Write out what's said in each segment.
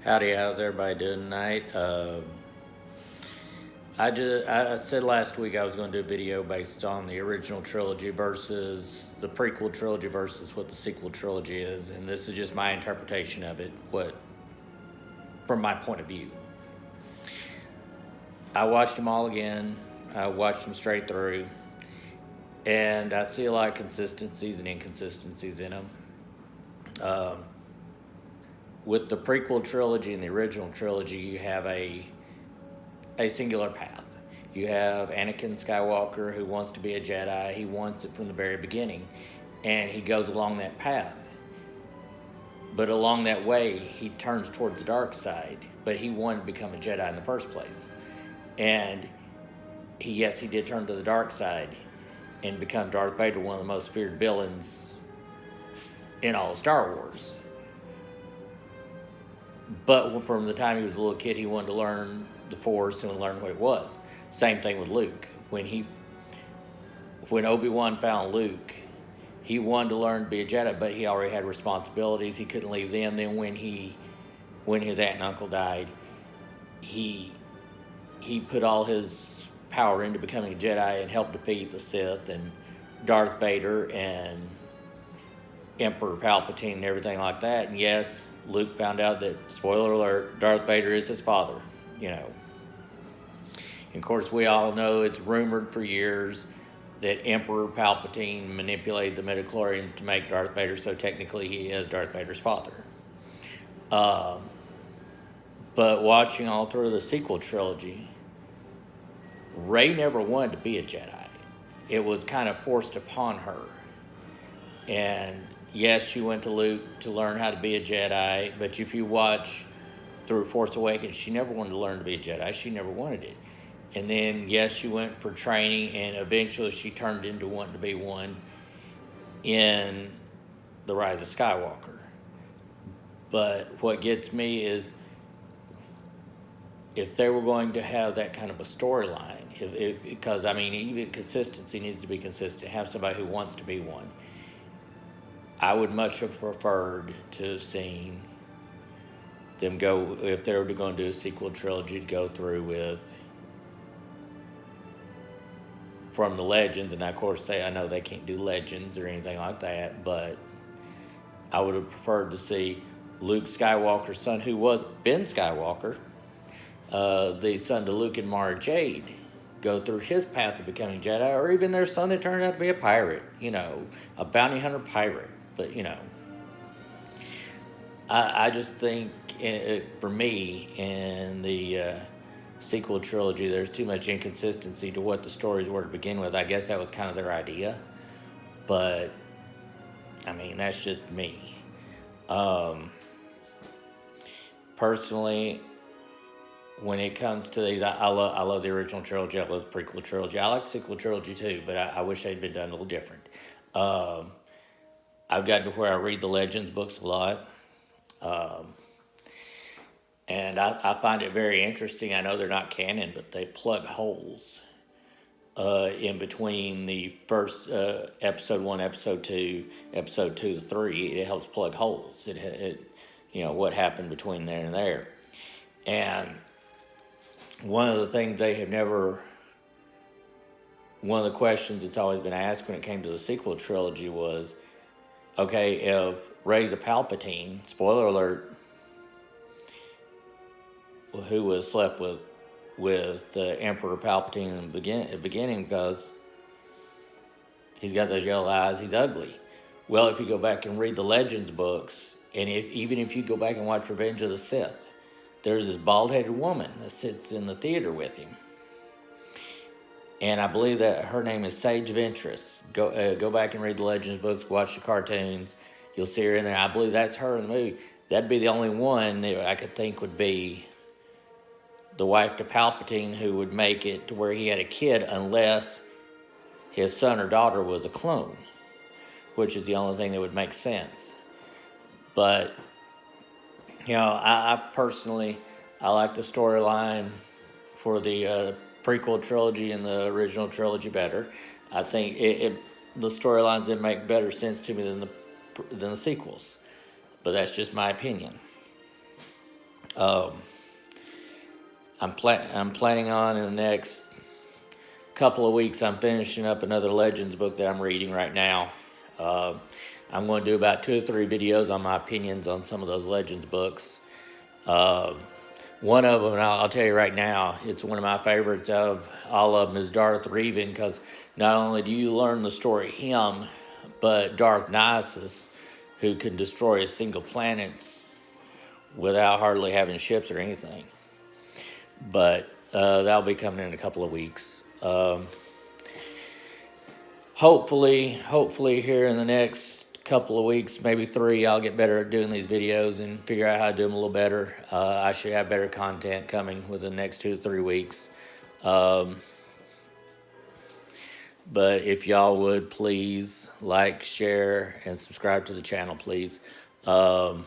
Howdy, how's everybody doing tonight? I said last week I was going to do a video based on the original trilogy versus the prequel trilogy versus what the sequel trilogy is, and this is just my interpretation of it, what from my point of view. I watched them all again. I watched them straight through, and I see a lot of consistencies and inconsistencies in them. With the prequel trilogy and the original trilogy, you have a singular path. You have Anakin Skywalker who wants to be a Jedi. He wants it from the very beginning, and he goes along that path. But along that way, he turns towards the dark side. But he wanted to become a Jedi in the first place, and he did turn to the dark side and become Darth Vader, one of the most feared villains in all of Star Wars. But from the time he was a little kid, he wanted to learn the Force and learn what it was. Same thing with Luke. When Obi-Wan found Luke, he wanted to learn to be a Jedi, but he already had responsibilities. He couldn't leave them. Then when his aunt and uncle died, he put all his power into becoming a Jedi and helped defeat the Sith and Darth Vader and Emperor Palpatine and everything like that. And yes, Luke found out that, spoiler alert, Darth Vader is his father, And of course, we all know it's rumored for years that Emperor Palpatine manipulated the midichlorians to make Darth Vader, so technically he is Darth Vader's father. But watching all through the sequel trilogy, Rey never wanted to be a Jedi. It was kind of forced upon her. And yes, she went to Luke to learn how to be a Jedi, but if you watch through Force Awakens, she never wanted to learn to be a Jedi. She never wanted it. And then, yes, she went for training, and eventually she turned into wanting to be one in The Rise of Skywalker. But what gets me is if they were going to have that kind of a storyline, because, even consistency needs to be consistent. Have somebody who wants to be one. I would much have preferred to have seen them go, if they were going to do a sequel trilogy, to go through with from the Legends, and of course I know they can't do Legends or anything like that, but I would have preferred to see Luke Skywalker's son, who was Ben Skywalker, the son to Luke and Mara Jade, go through his path of becoming Jedi, or even their son that turned out to be a pirate, a bounty hunter pirate. But, I just think, for me, in the sequel trilogy, there's too much inconsistency to what the stories were to begin with. I guess that was kind of their idea. But, that's just me. Personally, when it comes to these, I love the original trilogy. I love the prequel trilogy. I like the sequel trilogy too, but I wish they'd been done a little different. I've gotten to where I read the Legends books a lot. And I find it very interesting. I know they're not canon, but they plug holes in between the first episode 1, episode 2, episode 2 to 3. It helps plug holes. What happened between there and there. And one of the things one of the questions that's always been asked when it came to the sequel trilogy was, okay, if Rey's a Palpatine, spoiler alert, who was slept with the Emperor Palpatine in the beginning because he's got those yellow eyes, he's ugly. Well, if you go back and read the Legends books, and even if you go back and watch Revenge of the Sith, there's this bald-headed woman that sits in the theater with him. And I believe that her name is Sage Ventress. Go back and read the Legends books, watch the cartoons. You'll see her in there. I believe that's her in the movie. That'd be the only one that I could think would be the wife to Palpatine who would make it to where he had a kid, unless his son or daughter was a clone, which is the only thing that would make sense. But, I personally, I like the storyline for the prequel trilogy and the original trilogy better. I think the storylines that make better sense to me than the sequels. But that's just my opinion. I'm planning on in the next couple of weeks. I'm finishing up another Legends book that I'm reading right now. I'm going to do about 2 or 3 videos on my opinions on some of those Legends books. One of them, and I'll tell you right now, it's one of my favorites of all of them, is Darth Revan, because not only do you learn the story of him, but Darth Nisus, who can destroy a single planet without hardly having ships or anything. But that'll be coming in a couple of weeks. Hopefully here in the next couple of weeks, maybe 3, I'll get better at doing these videos and figure out how to do them a little better. I should have better content coming within the next 2 to 3 weeks. But if y'all would please like, share, and subscribe to the channel, please. I'm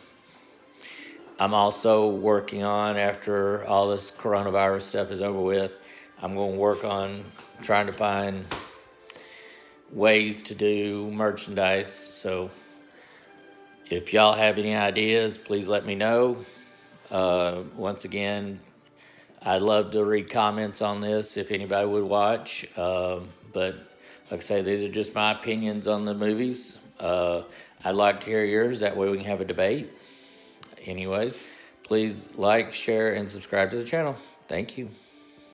also working on, after all this coronavirus stuff is over with, I'm going to work on trying to find ways to do merchandise. So if y'all have any ideas, please let me know. Once again, I'd love to read comments on this if anybody would watch. But like I say, these are just my opinions on the movies. I'd like to hear yours. That way we can have a debate. Anyways, please like, share, and subscribe to the channel. Thank you.